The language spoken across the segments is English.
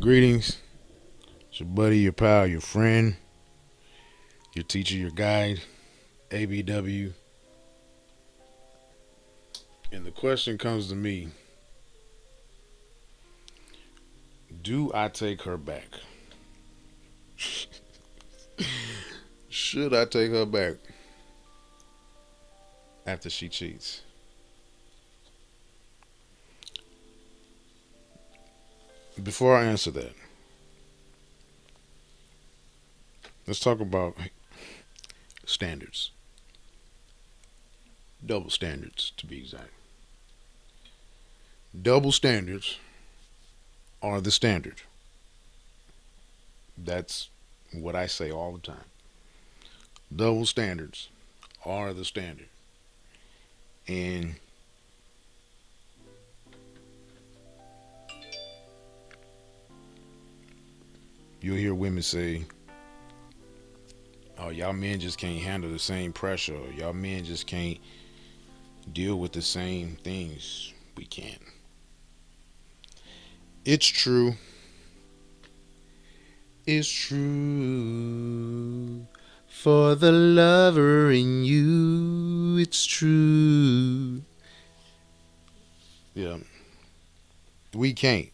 Greetings. It's your buddy, your pal, your friend, your teacher, your guide, ABW. And the question comes to me, do I take her back? Should I take her back after she cheats? Before I answer that, let's talk about standards. Double standards, to be exact. Double standards are the standard. That's what I say all the time. Double standards are the standard. And you'll hear women say, oh, y'all men just can't handle the same pressure. Or y'all men just can't deal with the same things we can. It's true. It's true. For the lover in you, it's true. Yeah. We can't.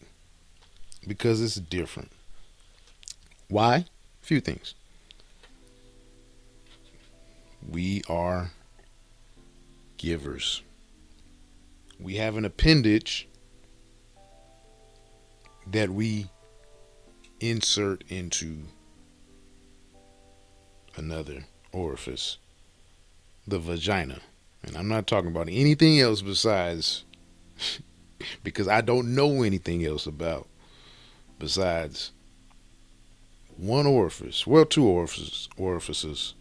Because it's different. Why? A few things. We are givers. We have an appendage that we insert into another orifice, the vagina. And I'm not talking about anything else besides, because I don't know anything else about besides one orifice, well, two orifices,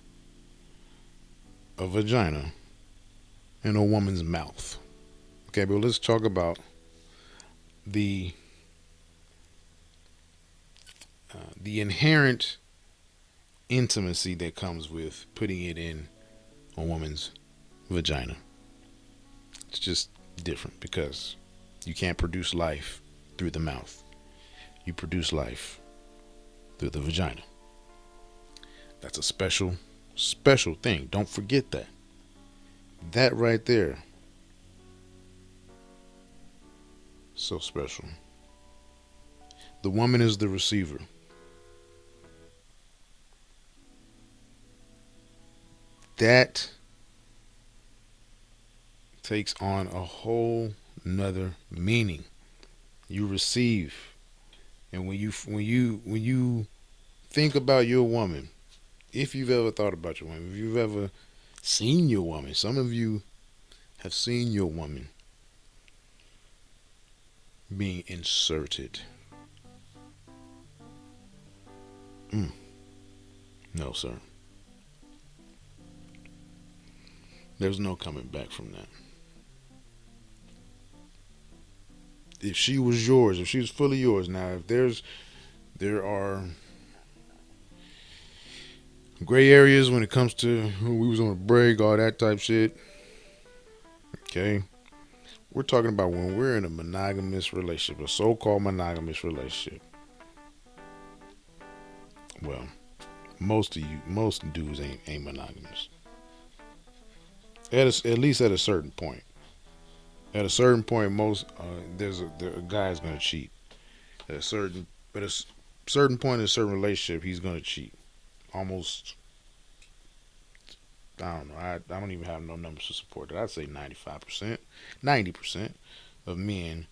a vagina and a woman's mouth. Okay, but let's talk about the inherent intimacy that comes with putting it in a woman's vagina. It's just different because you can't produce life through the mouth. You produce life through the vagina. That's a special thing. Don't forget that. That right there. So special. The woman is the receiver. That takes on a whole nother meaning. You receive. And when you think about your woman, if you've ever thought about your woman, if you've ever seen your woman, some of you have seen your woman being inserted. No, sir. There's no coming back from that. If she was yours, if she was fully yours, now if there are gray areas when it comes to we was on a break, all that type shit. Okay. We're talking about when we're in a monogamous relationship, a so-called monogamous relationship. Well, most dudes ain't monogamous. At least at a certain point. At a certain point, a guy's gonna cheat. At a certain point in a certain relationship, he's gonna cheat. Almost, I don't know. I don't even have no numbers to support that. I'd say 95%, 90% of men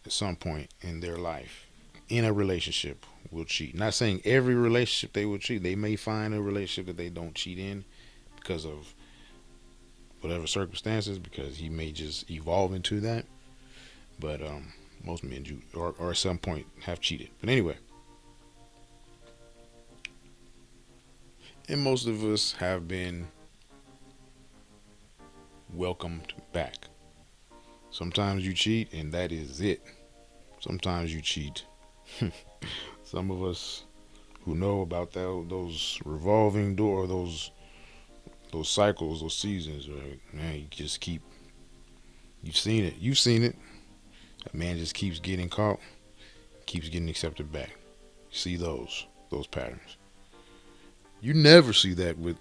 at some point in their life in a relationship will cheat. Not saying every relationship they will cheat. They may find a relationship that they don't cheat in because of whatever circumstances, because he may just evolve into that. But most men do, or at some point have cheated. But anyway, and most of us have been welcomed back. Sometimes you cheat and that is it. Sometimes you cheat. Some of us who know about those revolving door, those cycles, those seasons, right? Man, you just keep. You've seen it. A man just keeps getting caught, keeps getting accepted back. See those patterns. You never see that with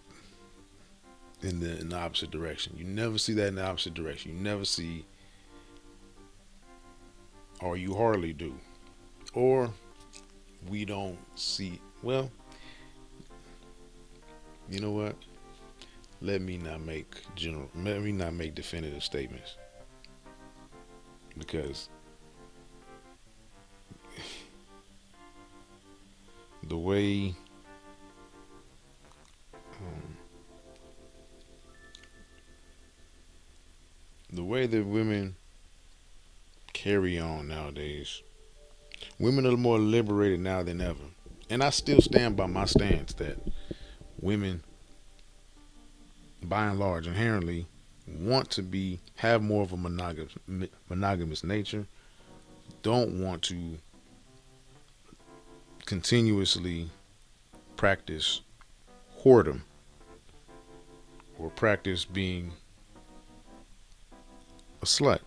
in the opposite direction. You never see that in the opposite direction. You never see, or you hardly do, or we don't see. Well, you know what? Let me not make general. Let me not make definitive statements because the way um, the way that women carry on nowadays, women are more liberated now than ever. And I still stand by my stance that women, by and large, inherently want to have more of a monogamous nature. Don't want to continuously practice whoredom or practice being a slut.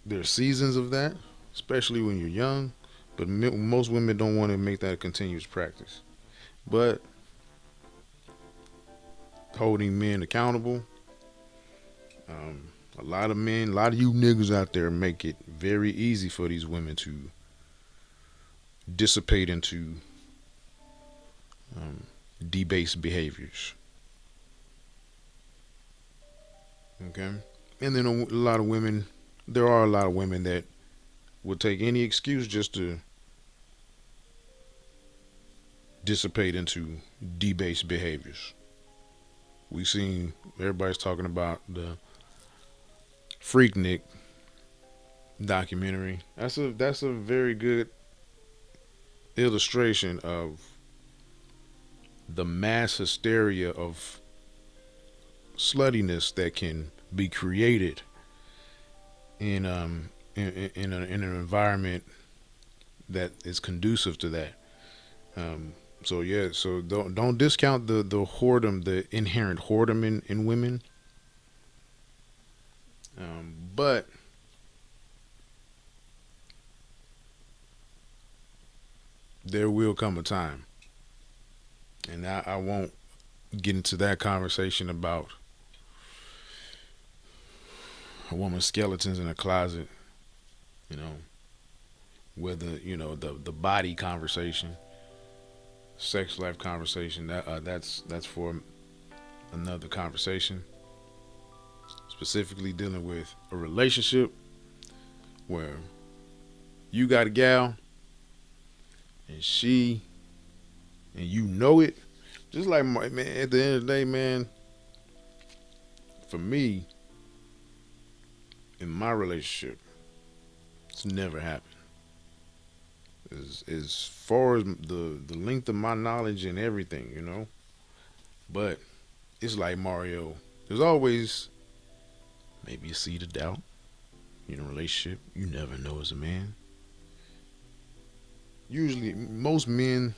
There are seasons of that, especially when you're young, but most women don't want to make that a continuous practice. But holding men accountable, a lot of men, a lot of you niggas out there make it very easy for these women to dissipate into um, debased behaviors. Okay, and then a lot of women, there are a lot of women that will take any excuse just to dissipate into debased behaviors. We've seen everybody's talking about the Freaknik documentary. That's a very good illustration of the mass hysteria of sluttiness that can be created in an environment that is conducive to that. So yeah, so don't discount the whoredom, the inherent whoredom in women. But there will come a time, and I won't get into that conversation about a woman's skeletons in a closet. You know, whether the body conversation, sex life conversation. That's for another conversation. Specifically dealing with a relationship where you got a gal and she and you know it. Just like man, at the end of the day, man. For me, in my relationship, it's never happened. As far as the length of my knowledge and everything, But it's like Mario. There's always maybe a seed of doubt in a relationship. You never know as a man. Usually, most men,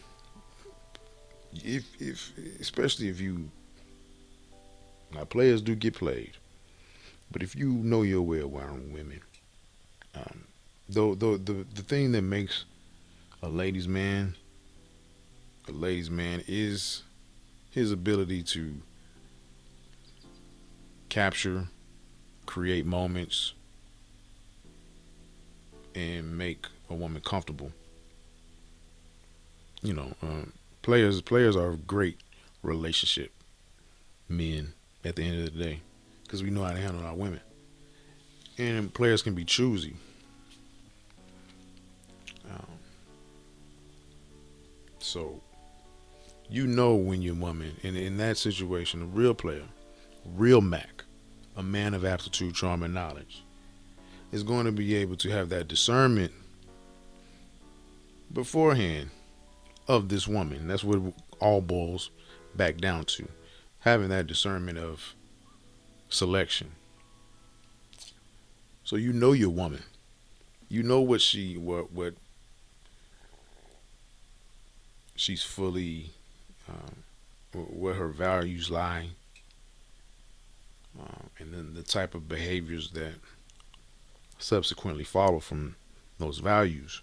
if especially if you now players do get played, but if you know your way around women, um, though the thing that makes a ladies man a ladies man is his ability to capture, create moments, and make a woman comfortable. You know, players are great relationship men at the end of the day because we know how to handle our women. And players can be choosy. Um, so when your woman, and in that situation, a real player, real Mac, a man of aptitude, charm, and knowledge, is going to be able to have that discernment beforehand of this woman. That's what it all boils back down to. Having that discernment of selection. So you know your woman. You know what she's fully, where her values lie, and then the type of behaviors that subsequently follow from those values.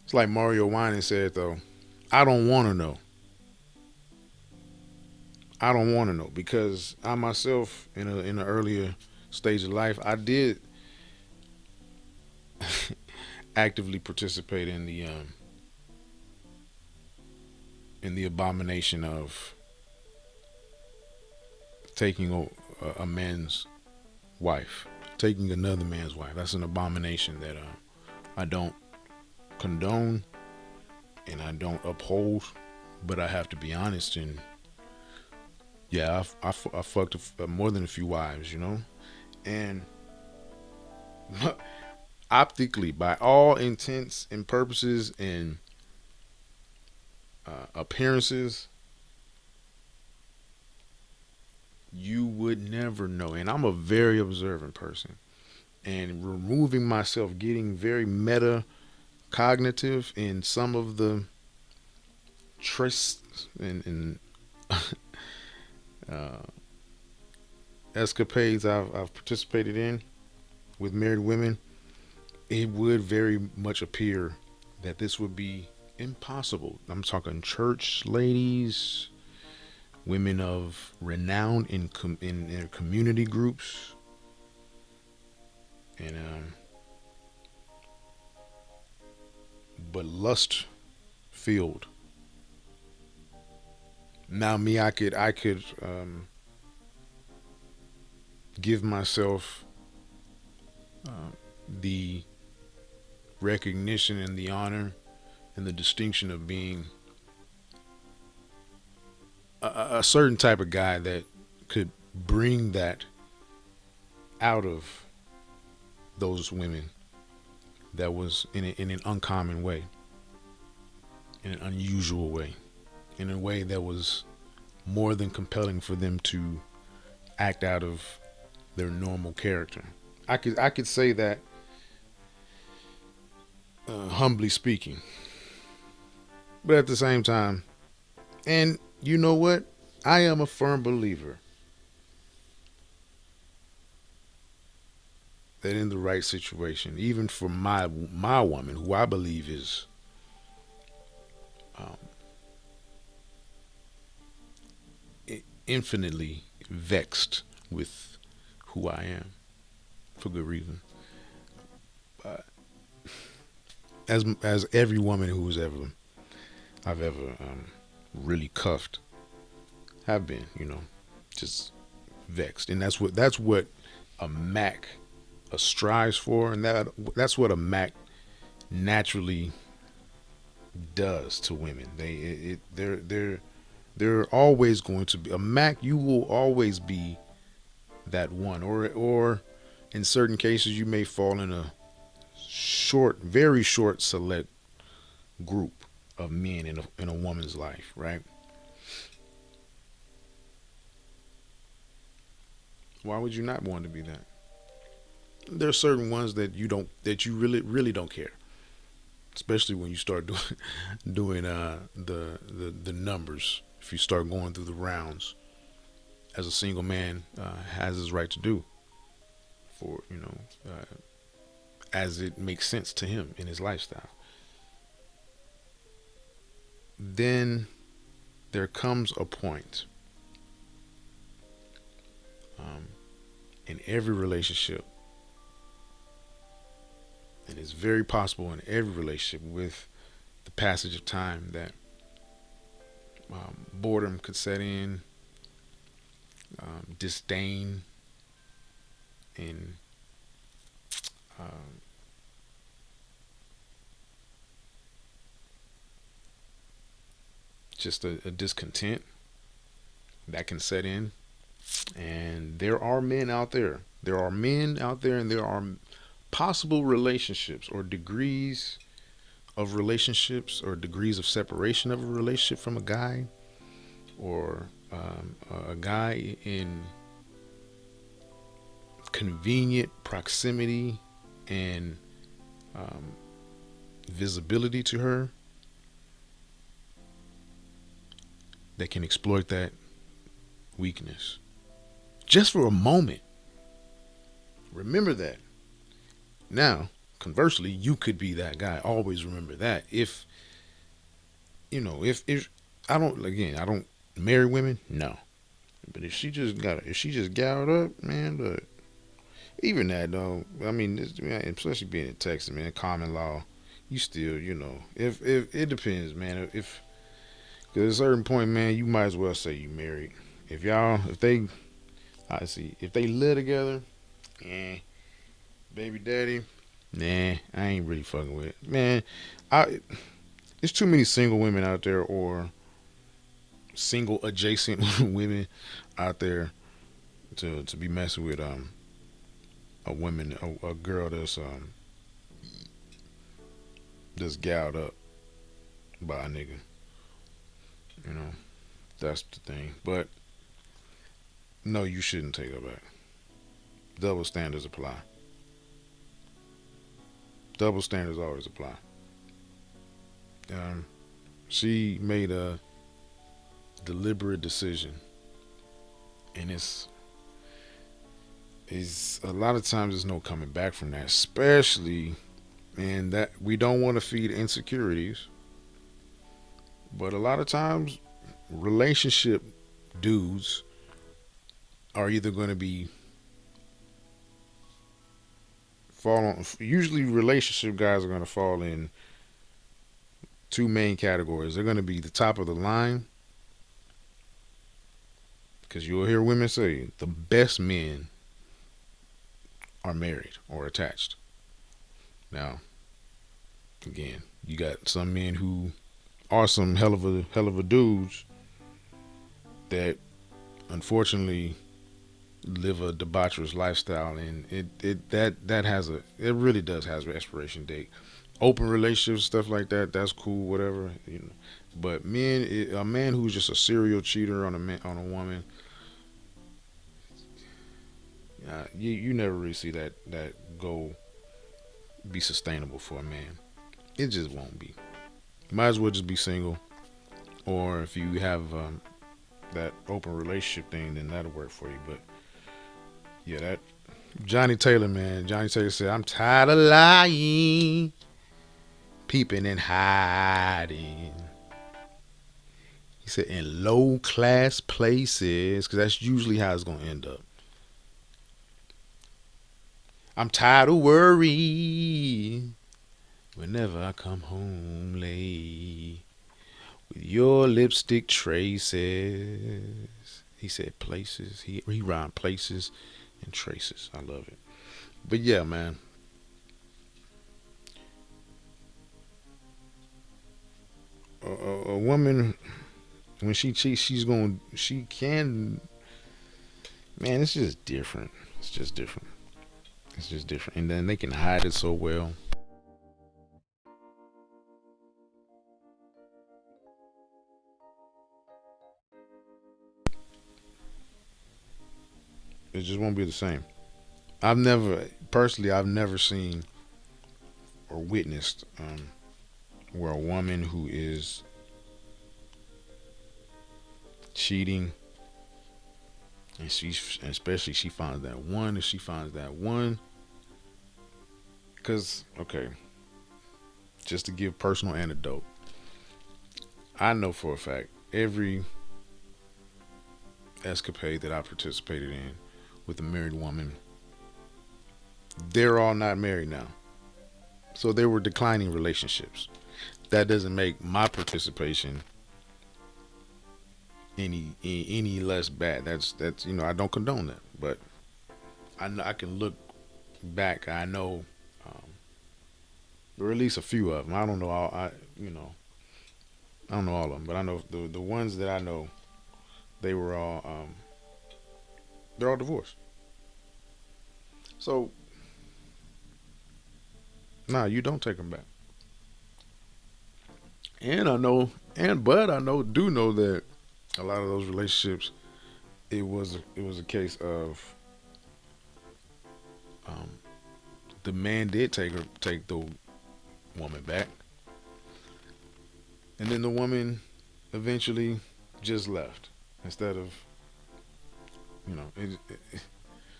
It's like Mario Winans said though, I don't want to know. I don't want to know because I myself in an earlier stage of life, I did actively participate in the abomination of taking a man's wife, taking another man's wife. That's an abomination that I don't condone and I don't uphold. But I have to be honest, and yeah, I fucked more than a few wives, you know, and optically, by all intents and purposes and appearances, you would never know. And I'm a very observant person, and removing myself, getting very meta cognitive in some of the trysts and uh, escapades I've participated in with married women, it would very much appear that this would be impossible. I'm talking church ladies, women of renown in their community groups, and but lust filled. Now me, I could give myself the recognition and the honor and the distinction of being a certain type of guy that could bring that out of those women that was in an uncommon way, in an unusual way, in a way that was more than compelling for them to act out of their normal character. I could say that humbly speaking, but at the same time, and you know what? I am a firm believer that in the right situation, even for my woman, who I believe is um, infinitely vexed with who I am for good reason. But as every woman who's ever I've ever really cuffed have been, you know, just vexed, and that's what a Mac strives for, and that's what a Mac naturally does to women. They're always going to be a Mac. You will always be that one, or in certain cases you may fall in a very short select group of men in a woman's life, right? Why would you not want to be that? There are certain ones that you really don't care, especially when you start doing doing the numbers. If you start going through the rounds, as a single man has his right to do, for as it makes sense to him in his lifestyle. Then there comes a point um, in every relationship, and it's very possible in every relationship with the passage of time that boredom could set in, disdain, and um, just a discontent that can set in. And there are men out there. There are men out there, and there are possible relationships or degrees of relationships or degrees of separation of a relationship from a guy, or a guy in convenient proximity and um, visibility to her, that can exploit that weakness. just for a moment. Remember that. Now, conversely, you could be that guy. Always remember that. If if I don't marry women, no. But if she just galled up, man, look, even that though, I mean, man, especially being in Texas, man, common law, you still, if it depends, man. If Cause at a certain point, man, you might as well say you married. If they, I see, if they live together, eh, baby daddy, nah, I ain't really fucking with it, man. I, there's too many single women out there, or single adjacent women out there to be messing with a girl that's gouged up by a nigga. You know, that's the thing. But no, you shouldn't take her back. Double standards apply. Double standards always apply. Um, she made a deliberate decision, and it's a lot of times there's no coming back from that. Especially, man, that we don't want to feed insecurities, but a lot of times relationship dudes are either going to be fall on. Usually, relationship guys are going to fall in two main categories. They're going to be the top of the line, because you'll hear women say the best men are married or attached. Now, again, you got some men who are some hell of a dudes that unfortunately live a debaucherous lifestyle, and it really does has an expiration date. Open relationships, stuff like that, that's cool, whatever. But a man who's just a serial cheater on a woman, you never really see that go be sustainable for a man. It just won't be. You might as well just be single, or if you have that open relationship thing, then that'll work for you. But yeah, that Johnny Taylor, man. Johnny Taylor said, "I'm tired of lying, peeping and hiding." He said, "In low class places," because that's usually how it's gonna end up. I'm tired of worry whenever I come home late with your lipstick traces. He said places. He rhymed places and traces. I love it. But yeah, man. A woman, when she cheats, she can. Man, it's just different. It's just different. It's just different. And then they can hide it so well. It just won't be the same. I've never seen or witnessed where a woman who is cheating, and especially she finds that one, if she finds that one, because okay, just to give personal anecdote, I know for a fact every escapade that I participated in with a married woman, they're all not married now, so they were declining relationships. That doesn't make my participation any less bad. That's I don't condone that, but I know I can look back. I know, um, or at least a few of them. I don't know all. I don't know all of them, but I know the ones that I know. They were all they're all divorced. So nah, you don't take them back. And I know, but I do know that a lot of those relationships, it was a case of um, the man did take the woman back, and then the woman eventually just left instead of You know,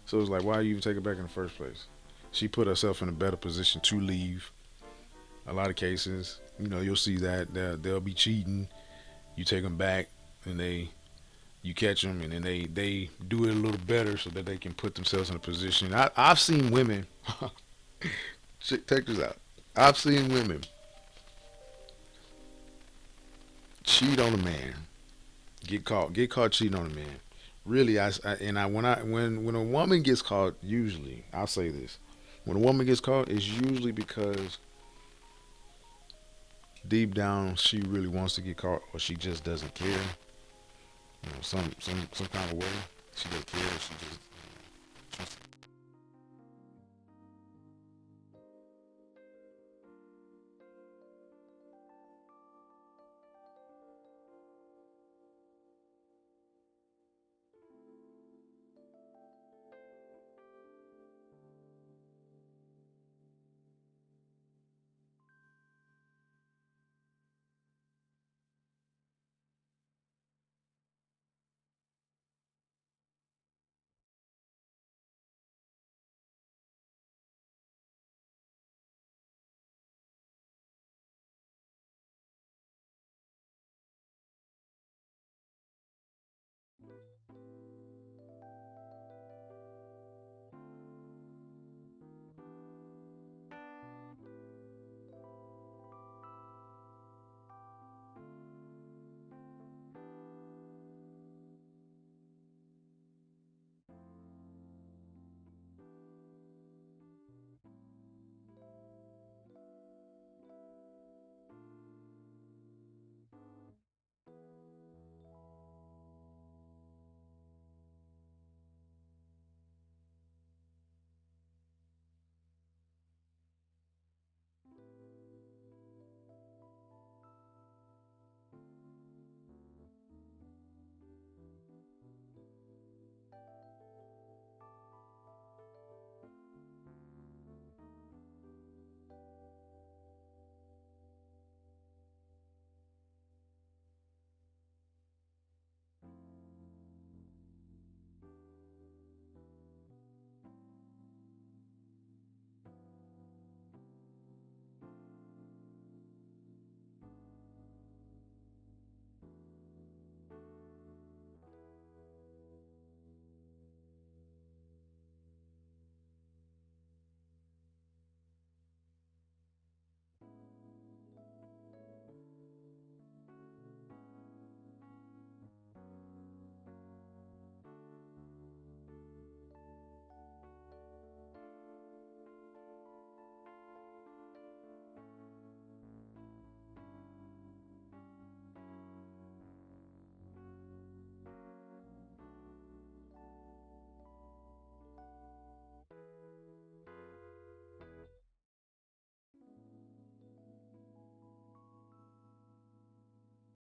so it's like, why you even take it back in the first place? She put herself in a better position to leave. A lot of cases, you'll see that they'll be cheating. You take them back, and you catch them, and then they do it a little better so that they can put themselves in a position. I've seen women. Check this out. I've seen women cheat on a man, get caught cheating on a man. Really, when a woman gets caught, usually I'll say this: when a woman gets caught, it's usually because deep down she really wants to get caught, or she just doesn't care. Some kind of way she doesn't care. She just